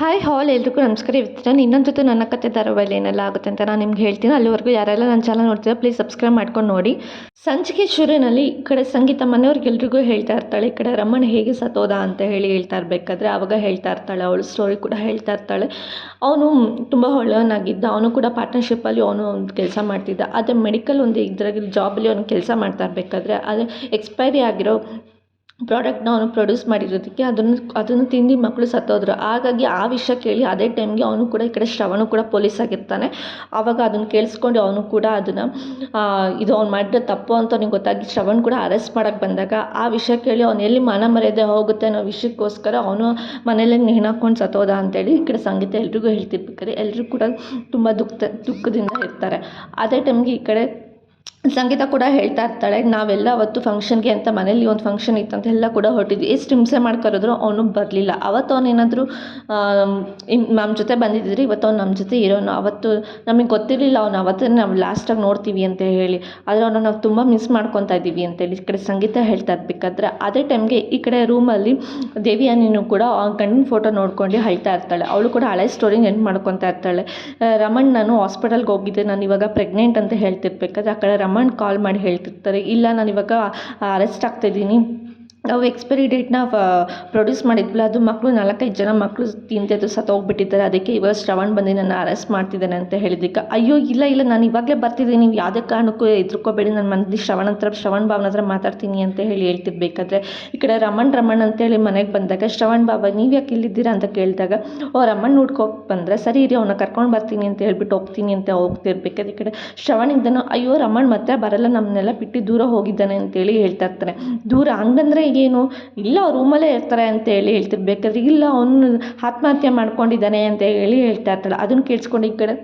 Hi ಹಾಲ್ ಎಲ್ರಿಗೂ ನಮಸ್ಕಾರ. ಇವತ್ತು ನಾನು ಇನ್ನೊಂದು ಜೊತೆ ನನ್ನ ಕತೆ ಧಾರಾವಾಹಿಯಲ್ಲಿ ಏನೆಲ್ಲ ಆಗುತ್ತೆ ಅಂತ ನಾನು ನಿಮ್ಗೆ ಹೇಳ್ತೀನಿ. ಅಲ್ಲಿವರೆಗೂ ಯಾರೆಲ್ಲ ನನ್ನ ಚಾನಲ್ ನೋಡ್ತೀರಾ ಪ್ಲೀಸ್ ಸಬ್ಸ್ಕ್ರೈಬ್ ಮಾಡ್ಕೊಂಡು ನೋಡಿ. ಸಂಚಿಕೆ ಶುರುವಿನಲ್ಲಿ ಈ ಕಡೆ ಸಂಗೀತ ಮನೆಯವ್ರಿಗೆಲ್ರಿಗೂ ಹೇಳ್ತಾ ಇರ್ತಾಳೆ, ಈ ಕಡೆ ರಮಣ್ ಹೇಗೆ ಸತ್ತೋದ ಅಂತ ಹೇಳ್ತಾ ಇರಬೇಕಾದ್ರೆ ಆವಾಗ ಹೇಳ್ತಾ ಇರ್ತಾಳೆ, ಅವಳು ಸ್ಟೋರಿ ಕೂಡ ಹೇಳ್ತಾ ಇರ್ತಾಳೆ. ಅವನು ತುಂಬ ಒಳ್ಳೆಯವನಾಗಿದ್ದ, ಅವನು ಕೂಡ ಪಾರ್ಟ್ನರ್ಶಿಪ್ಪಲ್ಲಿ ಅವನು ಒಂದು ಕೆಲಸ ಮಾಡ್ತಿದ್ದ. ಅದೇ ಮೆಡಿಕಲ್ ಒಂದು ಇದರಲ್ಲಿ ಜಾಬಲ್ಲಿ ಅವನು ಕೆಲಸ ಮಾಡ್ತಾ ಇರಬೇಕಾದ್ರೆ ಅದೇ ಎಕ್ಸ್ಪೈರಿ ಆಗಿರೋ ಪ್ರಾಡಕ್ಟ್ನ ಅವನು ಪ್ರೊಡ್ಯೂಸ್ ಮಾಡಿರೋದಕ್ಕೆ ಅದನ್ನು ತಿಂದು ಮಕ್ಕಳು ಸತ್ತೋದ್ರು. ಹಾಗಾಗಿ ಆ ವಿಷಯ ಕೇಳಿ ಅದೇ ಟೈಮ್ಗೆ ಅವನು ಕೂಡ ಈ ಕಡೆ ಶ್ರವಣು ಕೂಡ ಪೊಲೀಸ್ ಆಗಿರ್ತಾನೆ. ಆವಾಗ ಅದನ್ನು ಕೇಳಿಸ್ಕೊಂಡು ಅವನು ಕೂಡ ಅದನ್ನು ಇದು ಅವ್ನು ಮಾಡಿರೋ ತಪ್ಪು ಅಂತ ಅವ್ನಿಗೆ ಗೊತ್ತಾಗಿ ಶ್ರವಣ್ ಕೂಡ ಅರೆಸ್ಟ್ ಮಾಡೋಕ್ಕೆ ಬಂದಾಗ ಆ ವಿಷಯ ಕೇಳಿ ಅವನು ಎಲ್ಲಿ ಮಾನ ಮರ್ಯಾದೆ ಹೋಗುತ್ತೆ ಅನ್ನೋ ವಿಷಯಕ್ಕೋಸ್ಕರ ಅವನು ಮನೇಲಿ ನೇಣಾಕೊಂಡು ಸತ್ತೋದ ಅಂತೇಳಿ ಈ ಕಡೆ ಸಂಗೀತ ಎಲ್ರಿಗೂ ಹೇಳ್ತಿರ್ಬೇಕಾದ್ರೆ ಎಲ್ಲರೂ ಕೂಡ ತುಂಬ ದುಃಖದಿಂದ ಇರ್ತಾರೆ. ಅದೇ ಟೈಮ್ಗೆ ಈ ಕಡೆ ಸಂಗೀತ ಕೂಡ ಹೇಳ್ತಾ ಇರ್ತಾಳೆ, ನಾವೆಲ್ಲ ಅವತ್ತು ಫಂಕ್ಷನ್ಗೆ ಅಂತ ಮನೇಲಿ ಒಂದು ಫಂಕ್ಷನ್ ಇತ್ತು ಅಂತ ಎಲ್ಲ ಕೂಡ ಹೊರಟಿದ್ವಿ. ಎಷ್ಟು ಹಿಂಸೆ ಮಾಡ್ಕರಿದ್ರು ಅವನು ಬರಲಿಲ್ಲ. ಅವತ್ತು ಅವನೇನಾದರೂ ನಮ್ಮ ಜೊತೆ ಬಂದಿದ್ದರೆ ಇವತ್ತು ಅವ್ನು ನಮ್ಮ ಜೊತೆ ಇರೋನು. ಅವತ್ತು ನಮಗೆ ಗೊತ್ತಿರಲಿಲ್ಲ ಅವನು ಅವತ್ತೇ ನಾವು ಲಾಸ್ಟಾಗಿ ನೋಡ್ತೀವಿ ಅಂತ ಹೇಳಿ, ಆದರೆ ಅವನು ನಾವು ತುಂಬ ಮಿಸ್ ಮಾಡ್ಕೊತಾ ಇದ್ದೀವಿ ಅಂತೇಳಿ ಈ ಕಡೆ ಸಂಗೀತ ಹೇಳ್ತಾ ಇರಬೇಕಾದ್ರೆ ಅದೇ ಟೈಮ್ಗೆ ಈ ಕಡೆ ರೂಮಲ್ಲಿ ದೇವಿಯಾನಿನೂ ಕೂಡ ಗಂಡನ ಫೋಟೋ ನೋಡ್ಕೊಂಡು ಅಳ್ತಾ ಇರ್ತಾಳೆ. ಅವಳು ಕೂಡ ಹಳೆ ಸ್ಟೋರಿ ನೆನ್ಪು ಮಾಡ್ಕೊತಾ ಇರ್ತಾಳೆ. ರಮಣ್ ನಾನು ಹಾಸ್ಪಿಟಲ್ಗೆ ಹೋಗಿದ್ದೆ, ನಾನು ಇವಾಗ ಪ್ರೆಗ್ನೆಂಟ್ ಅಂತ ಹೇಳ್ತಿರ್ಬೇಕಾದ್ರೆ ಆ ಕಡೆ ರಮಣ್ ಕಾಲ್ ಮಾಡಿ ಹೇಳ್ತಿರ್ತಾರೆ, ಇಲ್ಲ ನಾನು ಇವಾಗ ಅರೆಸ್ಟ್ ಆಗ್ತಾಯಿದ್ದೀನಿ, ನಾವು ಎಕ್ಸ್ಪೈರಿ ಡೇಟ್ನ ಪ್ರೊಡ್ಯೂಸ್ ಮಾಡಿದ್ವಲ್ಲ ಅದು ಮಕ್ಕಳು 4-5 ಜನ ಮಕ್ಕಳು ತಿಂತಿದ್ದು ಸತ್ತೋಗ್ಬಿಟ್ಟಿದ್ದಾರೆ, ಅದಕ್ಕೆ ಇವಾಗ ಶ್ರವಣ್ ಬಂದು ನನ್ನ ಅರೆಸ್ಟ್ ಮಾಡ್ತಿದ್ದಾನೆ ಅಂತ ಹೇಳಿದ್ದಕ್ಕೆ, ಅಯ್ಯೋ ಇಲ್ಲ ನಾನು ಇವಾಗಲೇ ಬರ್ತಿದ್ದೀನಿ, ನೀವು ಯಾವುದೇ ಕಾರಣಕ್ಕೂ ಹೆದರ್ಕೋಬೇಡಿ, ನಾನು ಮಂದಿ ಶ್ರವಣ್ ಬಾಬನ ಹತ್ರ ಮಾತಾಡ್ತೀನಿ ಅಂತ ಹೇಳಿ ಹೇಳ್ತಿರ್ಬೇಕಾದ್ರೆ ಈ ಕಡೆ ರಮಣ್ ಅಂತೇಳಿ ಮನೆಗೆ ಬಂದಾಗ ಶ್ರವಣ್ ಬಾಬಾ ನೀವು ಯಾಕೆ ಇಲ್ಲಿದ್ದೀರಾ ಅಂತ ಕೇಳಿದಾಗ ರಮಣ್ ಹುಡ್ಕೋಕೆ ಬಂದರೆ ಸರಿ ಇರಿ ಅವನ್ನ ಕರ್ಕೊಂಡು ಬರ್ತೀನಿ ಅಂತ ಹೇಳ್ಬಿಟ್ಟು ಹೋಗ್ತೀನಿ ಅಂತ ಹೋಗ್ತಿರ್ಬೇಕಾದ್ರೆ ಈ ಕಡೆ ಶ್ರವಣಿಂದನೂ ಅಯ್ಯೋ ರಮಣ್ ಮತ್ತೆ ಬರಲ್ಲ, ನಮ್ಮನ್ನೆಲ್ಲ ಬಿಟ್ಟು ದೂರ ಹೋಗಿದ್ದಾನೆ ಅಂತೇಳಿ ಹೇಳ್ತಾ ಇರ್ತಾನೆ. ದೂರ ಹಂಗಂದ್ರೆ ಏನು ಇಲ್ಲ ಅವ್ರು ರೂಮಲ್ಲೇ ಇರ್ತಾರೆ ಅಂತ ಹೇಳ್ತಿರ್ಬೇಕಾದ್ರೆ ಇಲ್ಲ ಅವನು ಆತ್ಮಹತ್ಯೆ ಮಾಡ್ಕೊಂಡಿದ್ದಾನೆ ಅಂತ ಹೇಳ್ತಾ ಇರ್ತಾಳೆ. ಅದನ್ನು ಕೇಳಿಸ್ಕೊಂಡು ಈ ಕಡೆ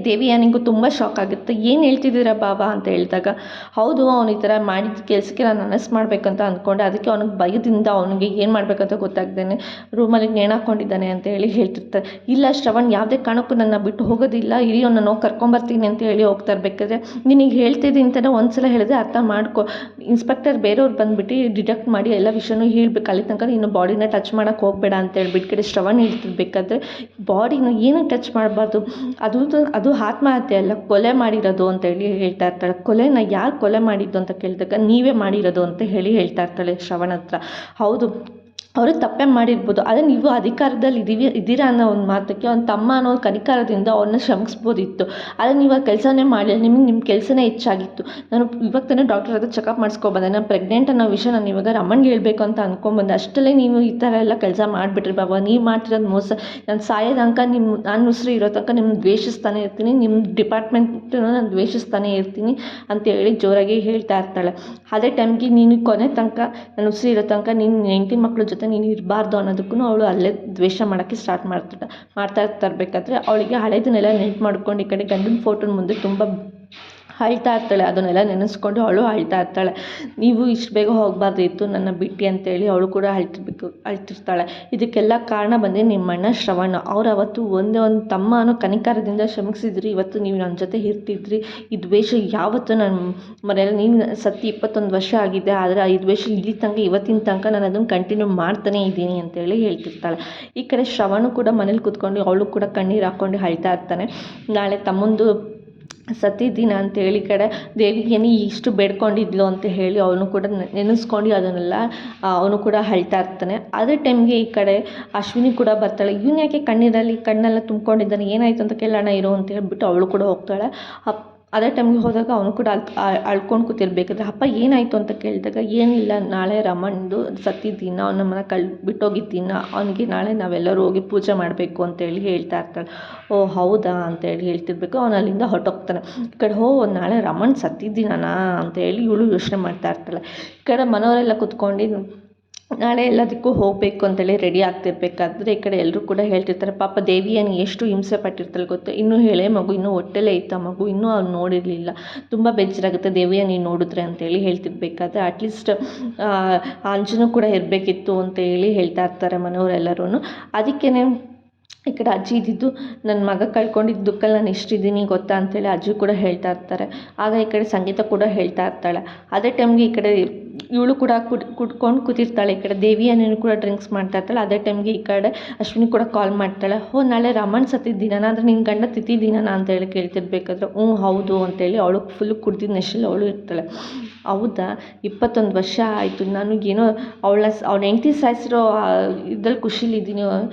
ದೇವಿಯಾನಿಗೂ ತುಂಬ ಶಾಕ್ ಆಗುತ್ತೆ. ಏನು ಹೇಳ್ತಿದ್ದೀರಾ ಬಾಬಾ ಅಂತ ಹೇಳಿದಾಗ ಹೌದು ಅವ್ನು ಈ ಥರ ಮಾಡಿದ ಕೆಲಸಕ್ಕೆ ನಾನು ಅರೆಸ್ಟ್ ಮಾಡಬೇಕಂತ ಅಂದ್ಕೊಂಡೆ, ಅದಕ್ಕೆ ಅವ್ನಿಗೆ ಭಯದಿಂದ ಅವನಿಗೆ ಏನು ಮಾಡಬೇಕಂತ ಗೊತ್ತಾಗ್ದೇನೆ ರೂಮಲ್ಲಿ ನೇಣಾಕೊಂಡಿದ್ದಾನೆ ಅಂತ ಹೇಳ್ತಿರ್ತಾರೆ. ಇಲ್ಲ ಶ್ರವಣ್ ಯಾವುದೇ ಕಾರಣಕ್ಕೂ ನನ್ನ ಬಿಟ್ಟು ಹೋಗೋದಿಲ್ಲ, ಇರಿ ಅವ್ನ ನಾವು ಕರ್ಕೊಂಬರ್ತೀನಿ ಅಂತ ಹೋಗ್ತಾ ಇರಬೇಕಾದ್ರೆ ನಿನಗೆ ಹೇಳ್ತಿದ್ದೀನಿ ಅಂತಲೇ ಒಂದ್ಸಲ ಹೇಳಿದ್ರೆ ಅರ್ಥ ಮಾಡ್ಕೊ, ಇನ್ಸ್ಪೆಕ್ಟರ್ ಬೇರೆಯವ್ರು ಬಂದುಬಿಟ್ಟು ಡಿಡಕ್ಟ್ ಮಾಡಿ ಎಲ್ಲ ವಿಷಯನೂ ಹೇಳ್ಬೇಕು, ಅಲ್ಲಿ ತನಕ ನೀನು ಬಾಡಿನ ಟಚ್ ಮಾಡೋಕ್ಕೆ ಹೋಗಬೇಡ ಅಂತ ಹೇಳ್ಬಿಟ್ಟು ಕಡೆ ಶ್ರವಣ್ ಹೇಳ್ತಿರ್ಬೇಕಾದ್ರೆ ಬಾಡಿನ ಏನೂ ಟಚ್ ಮಾಡಬಾರ್ದು, ಅದು ಆತ್ಮಹತ್ಯೆ ಅಲ್ಲ ಕೊಲೆ ಮಾಡಿರೋದು ಅಂತ ಹೇಳ್ತಾ ಇರ್ತಾಳೆ. ಕೊಲೆನ ಯಾರು ಕೊಲೆ ಮಾಡಿದ್ದು ಅಂತ ಕೇಳಿದಾಗ ನೀವೇ ಮಾಡಿರೋದು ಅಂತ ಹೇಳ್ತಾ ಇರ್ತಾಳೆ ಶ್ರವಣ ಹತ್ರ. ಹೌದು ಅವರು ತಪ್ಪೇ ಮಾಡಿರ್ಬೋದು, ಆದರೆ ನೀವು ಅಧಿಕಾರದಲ್ಲಿ ಇದ್ದೀರಾ ಅನ್ನೋ ಒಂದು ಮಾತಕ್ಕೆ ಅವ್ನ ತಮ್ಮ ಅನ್ನೋ ಕನಿಕಾರದಿಂದ ಅವ್ರನ್ನ ಶ್ರಮಿಸ್ಬೋದಿತ್ತು, ಆದರೆ ನೀವು ಆ ಕೆಲಸನೇ ಮಾಡಿಲ್ಲ, ನಿಮ್ಮ ಕೆಲಸನೇ ಹೆಚ್ಚಾಗಿತ್ತು. ನಾನು ಇವಾಗ ತಾನೇ ಡಾಕ್ಟರ್ ಹತ್ರ ಚೆಕಪ್ ಮಾಡಿಸ್ಕೊಬಂದೆ, ನಾನು ಪ್ರೆಗ್ನೆಂಟ್ ಅನ್ನೋ ವಿಷಯ ನಾನು ಇವಾಗ ರಮಣ್ಗೆ ಹೇಳಬೇಕು ಅಂತ ಅಂದ್ಕೊಂಬಂದೆ, ಅಷ್ಟಲ್ಲೇ ನೀವು ಈ ಥರ ಎಲ್ಲ ಕೆಲಸ ಮಾಡಿಬಿಟ್ರಿ ಬಾಬಾ, ನೀವು ಮಾಡ್ತಿರೋದು ಮೋಸ, ನಾನು ಸಾಯೋ ತನಕ ನಾನು ಉಸಿರು ಇರೋ ತನಕ ನಿಮ್ಗೆ ದ್ವೇಷಿಸ್ತಾನೆ ಇರ್ತೀನಿ, ನಿಮ್ಮ ಡಿಪಾರ್ಟ್ಮೆಂಟನ್ನು ನಾನು ದ್ವೇಷಿಸ್ತಾನೆ ಇರ್ತೀನಿ ಅಂತೇಳಿ ಜೋರಾಗಿ ಹೇಳ್ತಾ ಇರ್ತಾಳೆ. ಅದೇ ಟೈಮ್ಗೆ ನೀನು ಕೊನೆ ತನಕ ನಾನು ಉಸಿರು ಇರೋ ತನಕ ನೀನು ಹೆಂಡತಿ ಮಕ್ಕಳ ಜೊತೆ ನೀನು ಇರಬಾರ್ದು ಅನ್ನೋದಕ್ಕೂ ಅವಳು ಅಲ್ಲೇ ದ್ವೇಷ ಮಾಡೋಕ್ಕೆ ಸ್ಟಾರ್ಟ್ ಮಾಡ್ತಾ ಇರ್ಬೇಕಾದ್ರೆ ಅವಳಿಗೆ ಹಳೇದನ್ನೆಲ್ಲ ನೆನ್ಪು ಮಾಡ್ಕೊಂಡು ಈ ಕಡೆ ಗಂಡನ ಫೋಟೋನ ಮುಂದೆ ತುಂಬ ಅಳ್ತಾ ಇರ್ತಾಳೆ. ಅದನ್ನೆಲ್ಲ ನೆನೆಸ್ಕೊಂಡು ಅವಳು ಅಳ್ತಾ ಇರ್ತಾಳೆ. ನೀವು ಇಷ್ಟು ಬೇಗ ಹೋಗಬಾರ್ದಿತ್ತು ನನ್ನ ಬಿಟ್ಟು ಅಂತೇಳಿ ಅವಳು ಕೂಡ ಅಳ್ತಿರ್ತಾಳೆ. ಇದಕ್ಕೆಲ್ಲ ಕಾರಣ ಬಂದು ನಿಮ್ಮಣ್ಣ ಶ್ರವಣ, ಅವ್ರು ಅವತ್ತು ಒಂದೇ ಒಂದು ತಮ್ಮ ಅನ್ನೋ ಕನಿಕಾರದಿಂದ ಶ್ರಮಿಸಿದ್ರಿ, ಇವತ್ತು ನೀವು ನನ್ನ ಜೊತೆ ಇರ್ತಿದ್ರಿ. ಈ ದ್ವೇಷ ಯಾವತ್ತೂ ನನ್ನ ಮನೆಯಲ್ಲಿ ನೀವು ಸತ್ತಿ 21 ವರ್ಷ ಆಗಿದೆ, ಆದರೆ ಈ ದ್ವೇಷ ಇಲ್ಲಿ ತನಕ ಇವತ್ತಿನ ತನಕ ನಾನು ಅದನ್ನು ಕಂಟಿನ್ಯೂ ಮಾಡ್ತಾನೇ ಇದ್ದೀನಿ ಅಂತೇಳಿ ಹೇಳ್ತಿರ್ತಾಳೆ. ಈ ಕಡೆ ಶ್ರವಣು ಕೂಡ ಮನೇಲಿ ಕೂತ್ಕೊಂಡು ಅವಳು ಕೂಡ ಕಣ್ಣೀರು ಹಾಕ್ಕೊಂಡು ಅಳ್ತಾ ಇರ್ತಾನೆ. ನಾಳೆ ತಮ್ಮಂದು ಸತ್ತಿದ್ದೀನ ಅಂತೇಳಿ ಕಡೆ ದೇವಿಗೇನಿ ಇಷ್ಟು ಬೇಡ್ಕೊಂಡಿದ್ಲು ಅಂತ ಹೇಳಿ ಅವನು ಕೂಡ ನೆನೆಸ್ಕೊಂಡು ಅದನ್ನೆಲ್ಲ ಅವನು ಕೂಡ ಅಳ್ತಾ ಇರ್ತಾನೆ. ಅದೇ ಟೈಮ್ಗೆ ಈ ಕಡೆ ಅಶ್ವಿನಿ ಕೂಡ ಬರ್ತಾಳೆ. ಇವನು ಯಾಕೆ ಕಣ್ಣೆಲ್ಲ ತುಂಬ್ಕೊಂಡಿದ್ದಾನೆ, ಏನಾಯಿತು ಅಂತ ಕೇಳೋಣ ಇರೋ ಅಂತ ಹೇಳ್ಬಿಟ್ಟು ಅವಳು ಕೂಡ ಹೋಗ್ತಾಳೆ. ಅದೇ ಟೈಮ್ಗೆ ಹೋದಾಗ ಅವನು ಕೂಡ ಅಳ್ಕೊಂಡು ಕೂತಿರ್ಬೇಕಾದ್ರೆ ಅಪ್ಪ ಏನಾಯಿತು ಅಂತ ಕೇಳಿದಾಗ ಏನಿಲ್ಲ, ನಾಳೆ ರಮಣ್ದು ಸತ್ತಿದ್ದಿನ ಅವ್ನ ನಮ್ಮನ್ನ ಬಿಟ್ಟೋಗಿದ್ದಿನ ಅವನಿಗೆ ನಾಳೆ ನಾವೆಲ್ಲರೂ ಹೋಗಿ ಪೂಜೆ ಮಾಡಬೇಕು ಅಂತೇಳಿ ಹೇಳ್ತಾ ಇರ್ತಾಳೆ. ಓ ಹೌದಾ ಅಂತೇಳಿ ಹೇಳ್ತಿರ್ಬೇಕು. ಅವನು ಅಲ್ಲಿಂದ ಹೊರಟೋಗ್ತಾನೆ. ಈ ಕಡೆ ನಾಳೆ ರಮಣ್ ಸತ್ತಿದ್ದೀನಾ ಅಂತೇಳಿ ಇವಳು ಯೋಚನೆ ಮಾಡ್ತಾ ಇರ್ತಾಳೆ. ಈ ಕಡೆ ಮನೆಯವರೆಲ್ಲ ಕೂತ್ಕೊಂಡು ನಾಳೆ ಎಲ್ಲದಕ್ಕೂ ಹೋಗಬೇಕು ಅಂತೇಳಿ ರೆಡಿ ಆಗ್ತಿರ್ಬೇಕಾದ್ರೆ ಈ ಕಡೆ ಎಲ್ಲರೂ ಕೂಡ ಹೇಳ್ತಿರ್ತಾರೆ, ಪಾಪ ದೇವಿಯನ್ನು ಎಷ್ಟು ಹಿಂಸೆ ಪಟ್ಟಿರ್ತಾಳೆ ಗೊತ್ತು, ಇನ್ನೂ ಎಳೆ ಮಗು, ಇನ್ನೂ ಹೊಟ್ಟೆಲೇ ಇತ್ತು ಮಗು, ಇನ್ನೂ ಅವ್ನು ನೋಡಿರಲಿಲ್ಲ, ತುಂಬ ಬೇಜಾರಾಗುತ್ತೆ ದೇವಿಯನ್ನು ನೋಡಿದ್ರೆ ಅಂತೇಳಿ ಹೇಳ್ತಿರ್ಬೇಕಾದ್ರೆ ಅಟ್ಲೀಸ್ಟ್ ಅಂಜನೂ ಕೂಡ ಇರಬೇಕಿತ್ತು ಅಂತೇಳಿ ಹೇಳ್ತಾ ಇರ್ತಾರೆ ಮನೆಯವರೆಲ್ಲರೂ. ಅದಕ್ಕೇ ಈ ಕಡೆ ಅಜ್ಜಿ ಇದ್ದಿದ್ದು ನನ್ನ ಮಗ ಕಳ್ಕೊಂಡಿದ್ದ ದುಃಖಲ್ಲಿ ನಾನು ಎಷ್ಟಿದ್ದೀನಿ ಗೊತ್ತಾ ಅಂತೇಳಿ ಅಜ್ಜಿ ಕೂಡ ಹೇಳ್ತಾ ಇರ್ತಾರೆ. ಆಗ ಈ ಕಡೆ ಸಂಗೀತ ಕೂಡ ಹೇಳ್ತಾ ಇರ್ತಾಳೆ. ಅದೇ ಟೈಮ್ಗೆ ಈ ಕಡೆ ಇವಳು ಕೂಡ ಕುಡ್ಕೊಂಡು ಕೂತಿರ್ತಾಳೆ. ಈ ಕಡೆ ದೇವಿಯನೇನು ಕೂಡ ಡ್ರಿಂಕ್ಸ್ ಮಾಡ್ತಾ ಇರ್ತಾಳೆ. ಅದೇ ಟೈಮ್ಗೆ ಈ ಕಡೆ ಅಶ್ವಿನಿ ಕೂಡ ಕಾಲ್ ಮಾಡ್ತಾಳೆ. ನಾಳೆ ರಮಣ್ ಸತ್ತಿದ್ದ ದಿನನ ಅಂದರೆ ನಿನ್ನ ಗಂಡ ತಿಥಿ ದಿನನ ಅಂತೇಳಿ ಕೇಳ್ತಿರ್ಬೇಕಾದ್ರೆ ಹೌದು ಅಂತೇಳಿ ಅವಳು ಫುಲ್ಲು ಕುಡ್ದಿದ್ದ ನೆಶಲ್ಲಿ ಅವಳು ಇರ್ತಾಳೆ. ಹೌದಾ, 21 ವರ್ಷ ಆಯಿತು, ನಾನು ಏನೋ ಅವಳ ಹೆಂಡ್ತಿ ಸಾಯಿಸಿರೋ ಇದ್ರಲ್ಲಿ ಖುಷಿಲಿದ್ದೀನಿ,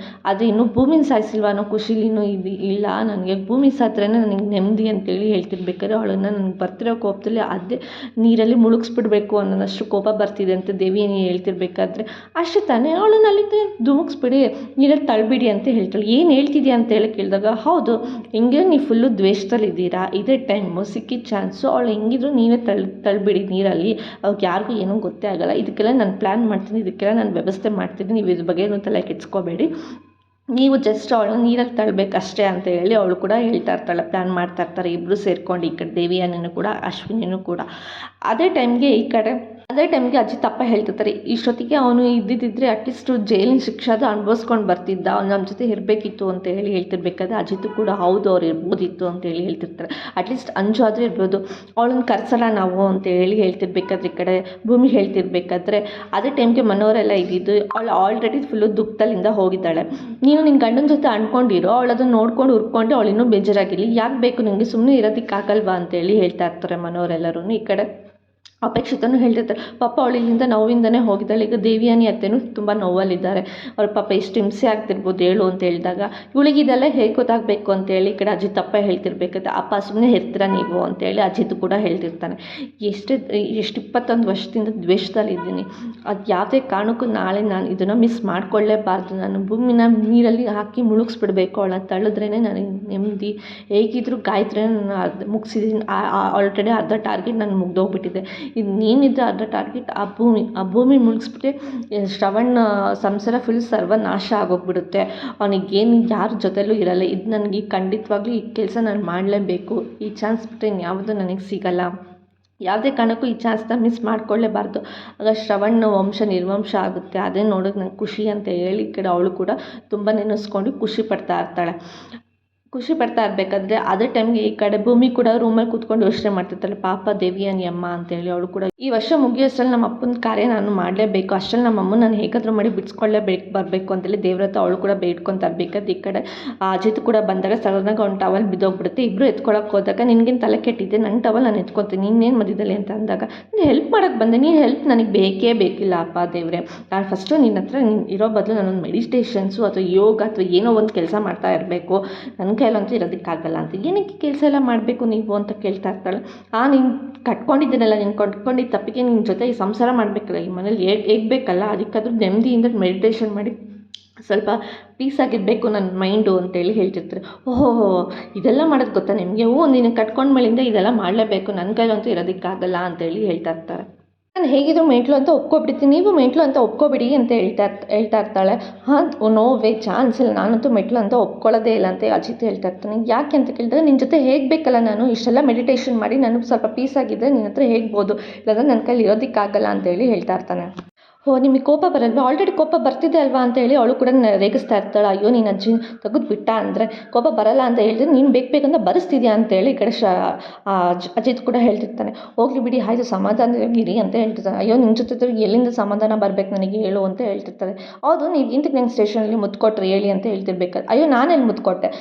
ಅದು ಇನ್ನೂ ಭೂಮಿನ ಸಾಯಿಸಿಲ್ವ ಅನ್ನೋ ಖುಷಿಲಿನೂ ಇಲ್ಲ, ನನಗೆ ಭೂಮಿ ಸಾತ್ರೇ ನನಗೆ ನೆಮ್ಮದಿ ಅಂತೇಳಿ ಹೇಳ್ತಿರ್ಬೇಕಾದ್ರೆ ಅವಳನ್ನು ನನಗೆ ಬರ್ತಿರೋ ಕೋಪದಲ್ಲಿ ಅದೇ ನೀರಲ್ಲಿ ಮುಳುಗಿಸ್ಬಿಡ್ಬೇಕು ಅನ್ನೋದಷ್ಟು ಕೋಪ ಬರ್ತಿದೆ ಅಂತ ದೇವಿ ಹೇಳ್ತಿರ್ಬೇಕಾದ್ರೆ ಅಷ್ಟೇ ತಾನೇ ಅವಳನ್ನ ಅಲ್ಲಿಂದ ಧುಮುಕ್ಸ್ಬಿಡಿ, ನೀರಲ್ಲಿ ತಳ್ಬಿಡಿ ಅಂತ ಹೇಳ್ತಾಳೆ. ಏನು ಹೇಳ್ತಿದ್ಯಾ ಅಂತೇಳಿ ಕೇಳಿದಾಗ ಹೌದು, ಹಿಂಗೆ ನೀವು ಫುಲ್ಲು ದ್ವೇಷದಲ್ಲಿದ್ದೀರಾ, ಇದೇ ಟೈಮು ಸಿಕ್ಕಿದ ಚಾನ್ಸು, ಅವಳು ಹೆಂಗಿದ್ರು ನೀವೇ ತಳ್ಬಿಡಿ ನೀರಲ್ಲಿ, ಅವ್ರಿಗೆ ಯಾರಿಗೂ ಏನೂ ಗೊತ್ತೇ ಆಗೋಲ್ಲ, ಇದಕ್ಕೆಲ್ಲ ನಾನು ಪ್ಲ್ಯಾನ್ ಮಾಡ್ತೀನಿ, ಇದಕ್ಕೆಲ್ಲ ನಾನು ವ್ಯವಸ್ಥೆ ಮಾಡ್ತೀನಿ, ನೀವು ಇದ್ರ ಬಗ್ಗೆ ಏನೂ ತಲೆ ಕೆಡಿಸ್ಕೋಬೇಡಿ, ನೀವು ಜಸ್ಟ್ ಅವಳನ್ನ ನೀರಲ್ಲಿ ತಳ್ಳಬೇಕಷ್ಟೇ ಅಂತ ಹೇಳಿ ಅವಳು ಕೂಡ ಹೇಳ್ತಾ ಇರ್ತಾಳೆ. ಪ್ಲ್ಯಾನ್ ಮಾಡ್ತಾ ಇರ್ತಾರೆ ಇಬ್ಬರು ಸೇರ್ಕೊಂಡು, ಈ ಕಡೆ ದೇವಿಯನ್ನೂ ಕೂಡ ಅಶ್ವಿನಿನೂ ಕೂಡ. ಅದೇ ಟೈಮ್ಗೆ ಅಜ್ಜಿ ತಪ್ಪ ಹೇಳ್ತಿರ್ತಾರೆ. ಇಷ್ಟೊತ್ತಿಗೆ ಅವನು ಇದ್ದಿದ್ದರೆ ಅಟ್ಲೀಸ್ಟ್ ಜೈಲಿನ ಶಿಕ್ಷೆ ಅದು ಅನುಭವಿಸ್ಕೊಂಡು ಬರ್ತಿದ್ದ, ಅವ್ನು ನಮ್ಮ ಜೊತೆ ಇರಬೇಕಿತ್ತು ಅಂತ ಹೇಳಿ ಹೇಳ್ತಿರ್ಬೇಕಾದ್ರೆ ಅಜಿತು ಕೂಡ ಹೌದು ಅವ್ರು ಇರ್ಬೋದಿತ್ತು ಅಂತೇಳಿ ಹೇಳ್ತಿರ್ತಾರೆ. ಅಟ್ಲೀಸ್ಟ್ ಅಂಜು ಆದರೂ ಇರ್ಬೋದು, ಅವಳನ್ನ ಕರ್ಸೋಣ ನಾವು ಅಂತ ಹೇಳಿ ಹೇಳ್ತಿರ್ಬೇಕಾದ್ರೆ ಈ ಕಡೆ ಭೂಮಿ ಹೇಳ್ತಿರ್ಬೇಕಾದ್ರೆ ಅದೇ ಟೈಮ್ಗೆ ಮನೋರೆಲ್ಲ ಇದ್ದಿದ್ದು, ಅವಳು ಆಲ್ರೆಡಿ ಫುಲ್ಲು ದುಃಖದಲ್ಲಿಂದ ಹೋಗಿದ್ದಾಳೆ. ನೀನು ನಿನ್ನ ಗಂಡನ ಜೊತೆ ಅಂದ್ಕೊಂಡಿರೋ, ಅವಳು ಅದನ್ನು ನೋಡ್ಕೊಂಡು ಹುರ್ಕೊಂಡು ಅವಳು ಇನ್ನೂ ಬೇಜಾರಾಗಿರಲಿ, ಯಾಕೆ ಬೇಕು ನಿಮಗೆ, ಸುಮ್ಮನೆ ಇರೋದಕ್ಕಾಗಲ್ವಾ ಅಂತೇಳಿ ಹೇಳ್ತಾ ಇರ್ತಾರೆ ಮನೋರೆಲ್ಲರೂ. ಈ ಕಡೆ ಅಪೇಕ್ಷಿತನೂ ಹೇಳ್ತಿರ್ತಾರೆ, ಪಾಪ ಅವಳು ಇಲ್ಲಿಂದ ನೋವಿಂದನೇ ಹೋಗಿದ್ದಾಳೆ, ಈಗ ದೇವಿಯಾನಿ ಅತ್ತೆನೂ ತುಂಬ ನೋವಲ್ಲಿದ್ದಾರೆ, ಅವ್ರ ಪಾಪ ಎಷ್ಟು ಹಿಂಸೆ ಆಗ್ತಿರ್ಬೋದು ಹೇಳು ಅಂತ ಹೇಳಿದಾಗ ಇವಳಿಗೆ ಇದೆಲ್ಲ ಹೇಗೆ ಗೊತ್ತಾಗಬೇಕು ಅಂತೇಳಿ ಈ ಕಡೆ ಅಜಿತ್ ಅಪ್ಪ ಹೇಳ್ತಿರ್ಬೇಕಾದ್ರೆ ಅಪ್ಪ ಸುಮ್ಮನೆ ಇರ್ತೀರ ನೀವು ಅಂತೇಳಿ ಅಜಿತ್ ಕೂಡ ಹೇಳ್ತಿರ್ತಾನೆ. ಎಷ್ಟು 21 ವರ್ಷದಿಂದ ದ್ವೇಷದಲ್ಲಿದ್ದೀನಿ, ಅದು ಯಾವುದೇ ಕಾರಣಕ್ಕೂ ನಾಳೆ ನಾನು ಇದನ್ನು ಮಿಸ್ ಮಾಡ್ಕೊಳ್ಳೇಬಾರ್ದು, ನಾನು ಭೂಮಿನ ನೀರಲ್ಲಿ ಹಾಕಿ ಮುಳುಗಿಸ್ಬಿಡ್ಬೇಕು, ಅವಳನ್ನ ತಳ್ಳಿದ್ರೇ ನನಗೆ ನೆಮ್ಮದಿ, ಹೇಗಿದ್ರು ಗಾಯತ್ರಿ ನಾನು ಮುಗಿಸಿದ್ದೀನಿ, ಆಲ್ರೆಡಿ ಅರ್ಧ ಟಾರ್ಗೆಟ್ ನಾನು ಮುಗ್ದೋಗ್ಬಿಟ್ಟಿದೆ, ಇದು ನೀನಿದ್ದ ಅರ್ಧ ಟಾರ್ಗೆಟ್ ಆ ಭೂಮಿ ಮುಳುಗಿಸ್ಬಿಟ್ಟೆ ಶ್ರವಣ್ ಸಂಸಾರ ಫುಲ್ ಸರ್ವನಾಶ ಆಗೋಗ್ಬಿಡುತ್ತೆ, ಅವನಿಗೇನು ಯಾರ ಜೊತೆಲೂ ಇರಲ್ಲ, ಇದು ನನಗೆ ಖಂಡಿತವಾಗ್ಲೂ ಈ ಕೆಲಸ ನಾನು ಮಾಡಲೇಬೇಕು, ಈ ಚಾನ್ಸ್ ಬಿಟ್ಟರೆ ಇನ್ಯಾವುದೂ ನನಗೆ ಸಿಗಲ್ಲ, ಯಾವುದೇ ಕಾರಣಕ್ಕೂ ಈ ಚಾನ್ಸ್ನ ಮಿಸ್ ಮಾಡ್ಕೊಳ್ಳೇಬಾರ್ದು, ಆಗ ಶ್ರವಣ್ ವಂಶ ನಿರ್ವಂಶ ಆಗುತ್ತೆ, ಅದೇ ನೋಡೋಕೆ ನಂಗೆ ಖುಷಿ ಅಂತ ಹೇಳಿ ಈ ಕಡೆ ಅವಳು ಕೂಡ ತುಂಬ ನೆನೆಸ್ಕೊಂಡು ಖುಷಿ ಪಡ್ತಾ ಇರಬೇಕಾದ್ರೆ ಅದೇ ಟೈಮ್ಗೆ ಈ ಕಡೆ ಭೂಮಿ ಕೂಡ ರೂಮಲ್ಲಿ ಕೂತ್ಕೊಂಡು ಯೋಚನೆ ಮಾಡ್ತಿರ್ತಾಳೆ, ಪಾಪ ದೇವಿಯಾನಿ ಅಮ್ಮ ಅಂತೇಳಿ. ಅವಳು ಕೂಡ ಈ ವರ್ಷ ಮುಗಿಯೋಷ್ಟರಲ್ಲಿ ನಮ್ಮ ಅಪ್ಪನ ಕಾರ್ಯ ನಾನು ಮಾಡಲೇಬೇಕು, ಅಷ್ಟರಲ್ಲಿ ನಮ್ಮ ಅಮ್ಮನ ನಾನು ಹೇಗಾದರೂ ಮಾಡಿ ಬರಬೇಕು ಅಂತೇಳಿ ದೇವ್ರ ಹತ್ರ ಅವಳು ಕೂಡ ಬೇಡ್ಕೊತಾ ಇರಬೇಕಾದ್ರೆ ಈ ಕಡೆ ಅಜಿತ್ ಕೂಡ ಬಂದಾಗ ಸಡನ್ನಾಗಿ ಅವ್ನು ಟವಲ್ ಬಿದ್ದೋಗ್ಬಿಡುತ್ತೆ. ಇಬ್ಬರು ಎತ್ಕೊಳಕ್ಕೆ ಹೋದಾಗ ನಿನಗೇನು ತಲೆ ಕೆಟ್ಟಿದ್ದೆ, ನನ್ನ ಟವಲ್ ನಾನು ಎತ್ಕೊತೀನಿ, ನೀನೇನು ಮಧ್ಯದಲ್ಲಿ ಅಂತ ಅಂದಾಗ ನೀನು ಹೆಲ್ಪ್ ಮಾಡೋಕ್ಕೆ ಬಂದೆ, ನೀನು ಹೆಲ್ಪ್ ನನಗೆ ಬೇಕೇ ಬೇಕಿಲ್ಲ ಅಪ್ಪ ದೇವ್ರೆ, ನಾನು ಫಸ್ಟು ನಿನ್ನ ಹತ್ರ ಇರೋ ಬದಲು ನಾನೊಂದು ಮೆಡಿಟೇಷನ್ಸು ಅಥವಾ ಯೋಗ ಅಥವಾ ಏನೋ ಒಂದು ಕೆಲಸ ಮಾಡ್ತಾ ಇರಬೇಕು, ನನ್ನ ಕೈಲಂತೂ ಇರೋದಕ್ಕಾಗಲ್ಲ ಅಂತ, ಏನಕ್ಕೆ ಕೆಲಸ ಎಲ್ಲ ಮಾಡಬೇಕು ನೀವು ಅಂತ ಕೇಳ್ತಾ ಇರ್ತಾಳೆ. ನೀನು ಕಟ್ಕೊಂಡಿದ್ದೀನಲ್ಲ, ನೀನು ಕಟ್ಕೊಂಡಿದ್ದ ತಪ್ಪಿಗೆ ನಿನ್ನ ಜೊತೆ ಈ ಸಂಸಾರ ಮಾಡಬೇಕಲ್ಲ, ಈ ಮನೇಲಿ ಹೇಗಬೇಕಲ್ಲ, ಅದಕ್ಕಾದ್ರೂ ನೆಮ್ಮದಿಯಿಂದ ಮೆಡಿಟೇಷನ್ ಮಾಡಿ ಸ್ವಲ್ಪ ಪೀಸ್ ಆಗಿರಬೇಕು ನನ್ನ ಮೈಂಡು ಅಂತೇಳಿ ಹೇಳ್ತಿರ್ತಾರೆ. ಇದೆಲ್ಲ ಮಾಡೋದು ಗೊತ್ತಾ ನಿಮಗೆ, ನೀನು ಕಟ್ಕೊಂಡ್ಮೇಲಿಂದ ಇದೆಲ್ಲ ಮಾಡಲೇಬೇಕು, ನನ್ನ ಕೈಲಂತೂ ಇರೋದಕ್ಕಾಗಲ್ಲ ಅಂತೇಳಿ ಹೇಳ್ತಾ ಇರ್ತಾರೆ. ನಾನು ಹೇಗಿದ್ರು ಮೆಂಟ್ಲು ಅಂತ ಒಪ್ಕೊಬಿಡ್ತೀನಿ, ನೀವು ಮೆಂಟ್ಲು ಅಂತ ಒಪ್ಕೊಬಿಡಿ ಅಂತ ಹೇಳ್ತಾ ಇರ್ತಾಳೆ. ನೋ ವೇ, ಚಾನ್ಸ್ ಇಲ್ಲ, ನಾನಂತೂ ಮೆಟ್ಲು ಅಂತ ಒಪ್ಕೊಳ್ಳೋದೇ ಇಲ್ಲ ಅಂತ ಅಜಿತ್ ಹೇಳ್ತಾ ಇರ್ತಾನೆ. ಯಾಕೆ ಅಂತ ಕೇಳಿದಾಗ ನಿನ್ನ ಜೊತೆ ಹೇಗೆ ಬೇಕಲ್ಲ, ನಾನು ಇಷ್ಟೆಲ್ಲ ಮೆಡಿಟೇಷನ್ ಮಾಡಿ ನನಗೆ ಸ್ವಲ್ಪ ಪೀಸ್ ಆಗಿದ್ದರೆ ನಿನ್ನ ಹತ್ರ ಹೇಳ್ಬೋದು, ಇಲ್ಲಾಂದರೆ ನನ್ನ ಕೈಲಿ ಇರೋದಕ್ಕಾಗಲ್ಲ ಅಂತೇಳಿ ಹೇಳ್ತಾ ಇರ್ತಾನೆ. ನಿಮಗೆ ಕೋಪ ಬರಲ್ವಾ, ಆಲ್ರೆಡಿ ಕೋಪ ಬರ್ತಿದೆ ಅಲ್ವಾ ಅಂತೇಳಿ ಅವಳು ಕೂಡ ರೇಗಿಸ್ತಾ ಇರ್ತಾಳೆ. ಅಯ್ಯೋ ನೀನು ಅಜ್ಜಿ ತೆಗೆದು ಬಿಟ್ಟ ಅಂದರೆ ಕೋಪ ಬರಲ್ಲ ಅಂತ ಹೇಳಿದ್ರೆ ನೀನು ಬೇಕಂತ ಬರೆಸ್ತಿದ್ಯಾ ಅಂತೇಳಿ ಈ ಕಡೆ ಅಜಿತ್ ಕೂಡ ಹೇಳ್ತಿರ್ತಾನೆ. ಹೋಗ್ಲಿ ಬಿಡಿ ಆಯಿತು ಸಮಾಧಾನವಾಗಿರಿ ಅಂತ ಹೇಳ್ತಿರ್ತಾನೆ. ಅಯ್ಯೋ ನಿಮ್ಮ ಜೊತೆ ಎಲ್ಲಿಂದ ಸಮಾಧಾನ ಬರಬೇಕು ನನಗೆ ಹೇಳು ಅಂತ ಹೇಳ್ತಿರ್ತಾರೆ. ಹೌದು ನೀವು ಇಂತಕ್ಕೆ ನಂಗೆ ಸ್ಟೇಷನಲ್ಲಿ ಮುತ್ತು ಕೊಟ್ಟರೆ ಹೇಳಿ ಅಂತ ಹೇಳ್ತಿರ್ಬೇಕಾದ್ರೆ ಅಯ್ಯೋ ನಾನೆಲ್ಲಿ ಮುತ್ತು ಕೊಟ್ಟೆ,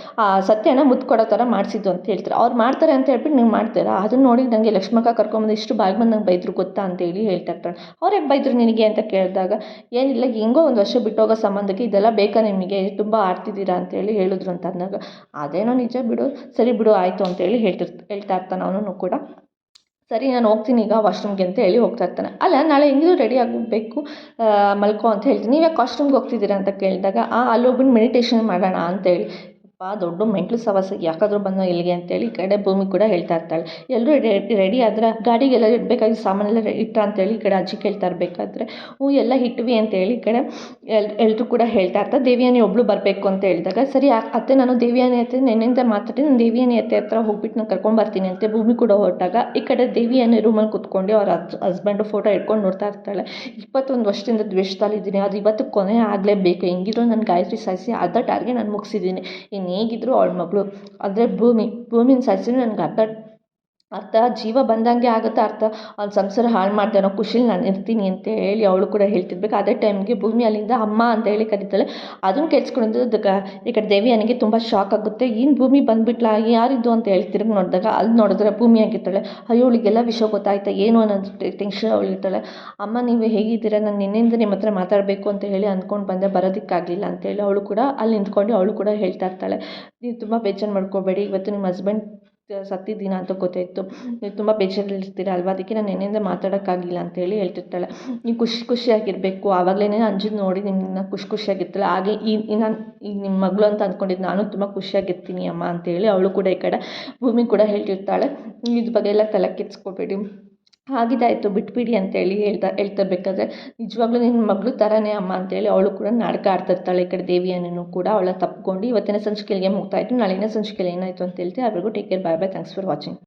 ಸತ್ಯನ ಮುತ್ತು ಕೊಡೋ ಥರ ಮಾಡಿಸಿದ್ದು ಅಂತ ಹೇಳ್ತಾರೆ. ಅವ್ರು ಮಾಡ್ತಾರೆ ಅಂತ ಹೇಳ್ಬಿಟ್ಟು ನೀವು ಮಾಡ್ತೀರಾ, ಅದನ್ನು ನೋಡಿ ನನಗೆ ಲಕ್ಷ್ಮಕ್ಕ ಕರ್ಕೊಂಬಂದು ಇಷ್ಟು ಬಾಯಿ ಬಂದು ನಂಗೆ ಬೈದ್ರು ಗೊತ್ತಾ ಅಂತೇಳಿ ಹೇಳ್ತಾ ಇರ್ತಾಳೆ. ಅವ್ರು ಯಾಕೆ ಬೈದ್ರು ನಿನಗೆ ಅಂತ ಕೇಳಿದಾಗ ಏನಿಲ್ಲ, ಹೆಂಗೋ ಒಂದು ವರ್ಷ ಬಿಟ್ಟೋಗೋ ಸಂಬಂಧಕ್ಕೆ ಇದೆಲ್ಲ ಬೇಕಾ ನಿಮಗೆ, ತುಂಬ ಆಡ್ತಿದ್ದೀರಾ ಅಂತೇಳಿ ಹೇಳಿದ್ರು ಅಂತ ಅಂದಾಗ ಅದೇನೋ ನಿಜ ಬಿಡು, ಸರಿ ಬಿಡು ಆಯಿತು ಅಂತೇಳಿ ಹೇಳ್ತಾ ಇರ್ತಾನೆ ಅವನು ಕೂಡ. ಸರಿ ನಾನು ಹೋಗ್ತೀನಿ ಈಗ ವಾಶ್ರೂಮ್ಗೆ ಅಂತ ಹೇಳಿ ಹೋಗ್ತಾ ಇರ್ತಾನೆ. ಅಲ್ಲ ನಾಳೆ ಹೆಂಗಿದ್ರು ರೆಡಿ ಆಗಬೇಕು ಮಲ್ಕೋ ಅಂತ ಹೇಳ್ತೀನಿ, ನೀವು ಯಾಕೆ ವಾಶ್ರೂಮ್ಗೆ ಹೋಗ್ತಿದ್ದೀರಾ ಅಂತ ಕೇಳಿದಾಗ ಅಲ್ಲೋಗ್ಬಿಟ್ಟು ಮೆಡಿಟೇಷನ್ ಮಾಡೋಣ ಅಂತೇಳಿ. ದೊಡ್ಡ ಮೆಂಟ್ಲು ಸವಾಸ ಯಾಕಾದರೂ ಬಂದ ಇಲ್ಲಿಗೆ ಅಂತೇಳಿ ಈ ಕಡೆ ಭೂಮಿ ಕೂಡ ಹೇಳ್ತಾ ಇರ್ತಾಳೆ. ಎಲ್ಲರೂ ರೆಡಿ ಆದ್ರೆ ಗಾಡಿಗೆಲ್ಲ ಇಡಬೇಕಾಗಿ ಸಾಮಾನೆಲ್ಲ ಇಟ್ಟ ಅಂತೇಳಿ ಈ ಕಡೆ ಅಜ್ಜಿ ಕೇಳ್ತಾ ಇರಬೇಕಾದ್ರೆ ಹ್ಞೂ ಎಲ್ಲ ಇಟ್ವಿ ಅಂತೇಳಿ ಈ ಕಡೆ ಎಲ್ಲರೂ ಕೂಡ ಹೇಳ್ತಾ ಇರ್ತಾರೆ. ದೇವಿಯಾನಿ ಒಬ್ಬಳು ಬರಬೇಕು ಅಂತ ಹೇಳಿದಾಗ ಸರಿ ಅತ್ತೆ ನಾನು ದೇವಿಯಾನಿ ಅತ್ತೆ ನೆನ್ನೆಯಿಂದ ಮಾತಾಡಿ ನಾನು ದೇವಿಯಾನಿ ಅತ್ತೆ ಹತ್ರ ಹೋಗ್ಬಿಟ್ಟು ನಾನು ಕರ್ಕೊಂಬರ್ತೀನಿ ಅಂತ ಭೂಮಿ ಕೂಡ ಹೊರಟಾಗ ಈ ಕಡೆ ದೇವಿಯಾನಿ ರೂಮಲ್ಲಿ ಕೂತ್ಕೊಂಡು ಅವ್ರ ಹಸ್ಬೆಂಡು ಫೋಟೋ ಇಟ್ಕೊಂಡು ನೋಡ್ತಾ ಇರ್ತಾಳೆ. 21 ವರ್ಷದಿಂದ ದ್ವೇಷದಲ್ಲಿದ್ದೀನಿ, ಅದು ಇವತ್ತು ಕೊನೆ ಆಗಲೇಬೇಕು, ಹೆಂಗಿದ್ರು ನನ್ನ ಗಾಯತ್ರಿ ಸಾಯಿಸಿ ಅರ್ಧ ಟಾರ್ಗೆಟ್ ನಾನು ಮುಗಿಸಿದ್ದೀನಿ, ಇನ್ನು ಹೇಗಿದ್ರು ಅವಳ ಮಗಳು ಆದರೆ ಭೂಮಿನ ಸಾಯಿಸಿದ್ರೆ ನನಗೆ ಅರ್ಥ ಜೀವ ಬಂದಂಗೆ ಆಗುತ್ತೆ, ಅರ್ಥ ಅವ್ನ ಸಂಸಾರ ಹಾಳು ಮಾಡ್ದೆ ಅನ್ನೋ ಖುಷಿಲಿ ನಾನು ಇರ್ತೀನಿ ಅಂತ ಹೇಳಿ ಅವಳು ಕೂಡ ಹೇಳ್ತಿರ್ಬೇಕು. ಅದೇ ಟೈಮ್ಗೆ ಭೂಮಿ ಅಲ್ಲಿಂದ ಅಮ್ಮ ಅಂತ ಹೇಳಿ ಕರೀತಾಳೆ. ಅದನ್ನು ಕೇಳಿಸ್ಕೊಂಡು ಈ ಕಡೆ ದೇವಿಯಾನಿಗೆ ತುಂಬ ಶಾಕ್ ಆಗುತ್ತೆ. ಏನು ಭೂಮಿ ಬಂದುಬಿಟ್ಲಾ, ಯಾರಿದ್ದು ಅಂತ ಹೇಳಿ ತಿರುಗಿ ನೋಡಿದಾಗ ಅಲ್ಲಿ ನೋಡಿದ್ರೆ ಭೂಮಿ ಆಗಿರ್ತಾಳೆ. ಅಯ್ಯೋ ಅವಳಿಗೆಲ್ಲ ವಿಷಯ ಗೊತ್ತಾಯ್ತಾ ಏನು ಅನ್ನೋದು ಟೆನ್ಷನ್ ಅವಳಿರ್ತಾಳೆ. ಅಮ್ಮ ನೀವು ಹೇಗಿದ್ದೀರಾ, ನಾನು ನಿನ್ನೆಯಿಂದ ನಿಮ್ಮ ಹತ್ರ ಮಾತಾಡಬೇಕು ಅಂತ ಹೇಳಿ ಅಂದ್ಕೊಂಡು ಬಂದೆ, ಬರೋದಕ್ಕಾಗಲಿಲ್ಲ ಅಂತೇಳಿ ಅವಳು ಕೂಡ ಅಲ್ಲಿ ನಿಂತ್ಕೊಂಡು ಅವಳು ಕೂಡ ಹೇಳ್ತಾ ಇರ್ತಾಳೆ. ನೀವು ತುಂಬ ಬೇಜಾರು ಮಾಡ್ಕೋಬೇಡಿ, ಇವತ್ತು ನಿಮ್ಮ ಹಸ್ಬೆಂಡ್ ಸತ್ತಿದ್ದೀನ ಅಂತ ಗೊತ್ತಾಯಿತು, ನೀವು ತುಂಬ ಬೇಜಾರಲ್ಲಿರ್ತೀರ ಅಲ್ವಾ, ಅದಕ್ಕೆ ನಾನು ನಿನ್ನೆಯಿಂದ ಮಾತಾಡೋಕ್ಕಾಗಿಲ್ಲ ಅಂತೇಳಿ ಹೇಳ್ತಿರ್ತಾಳೆ. ನೀವು ಖುಷಿಯಾಗಿರಬೇಕು, ಆವಾಗಲೇ ಅಂಜುದು ನೋಡಿ ನಿಮ್ಮನ್ನ ಖುಷಿಯಾಗಿರ್ತಾಳೆ. ಹಾಗೆ ನಾನು ಈಗ ನಿಮ್ಮ ಮಗಳು ಅಂತ ಅಂದ್ಕೊಂಡಿದ್ದು ನಾನು ತುಂಬ ಖುಷಿಯಾಗಿರ್ತೀನಿ ಅಮ್ಮ ಅಂತೇಳಿ ಅವಳು ಕೂಡ ಈ ಕಡೆ ಭೂಮಿ ಕೂಡ ಹೇಳ್ತಿರ್ತಾಳೆ. ಇದ್ರ ಬಗ್ಗೆ ಎಲ್ಲ ತಲೆ ಕೆಡಿಸ್ಕೋಬೇಡಿ, ಆಗಿದ್ದಾಯಿತು ಬಿಟ್ಬಿಡಿ ಅಂತೇಳಿ ಹೇಳ್ತಿರ್ಬೇಕಾದ್ರೆ ನಿಜವಾಗ್ಲೂ ನಿನ್ನ ಮಗಳು ಥರನೇ ಅಮ್ಮ ಅಂತೇಳಿ ಅವಳು ಕೂಡ ನಾಟಕ ಆಡ್ತಿರ್ತಾಳೆ. ಈ ಕಡೆ ದೇವಿಯಾನಿನೂ ಕೂಡ ಅವಳ ತಪ್ಪಿಕೊಂಡು ಇವತ್ತಿನ ಸಂಚಿಕೆಗೆ ಮುಗ್ತಾಯಿತ್ತು. ನಾಳಿನ ಸಂಚಿಕೆಯಲ್ಲಿ ಏನಾಯಿತು ಅಂತ ಹೇಳ್ತೀವಿ. ಅಲ್ಲಿವರೆಗೂ take care, bye bye, thanks for watching.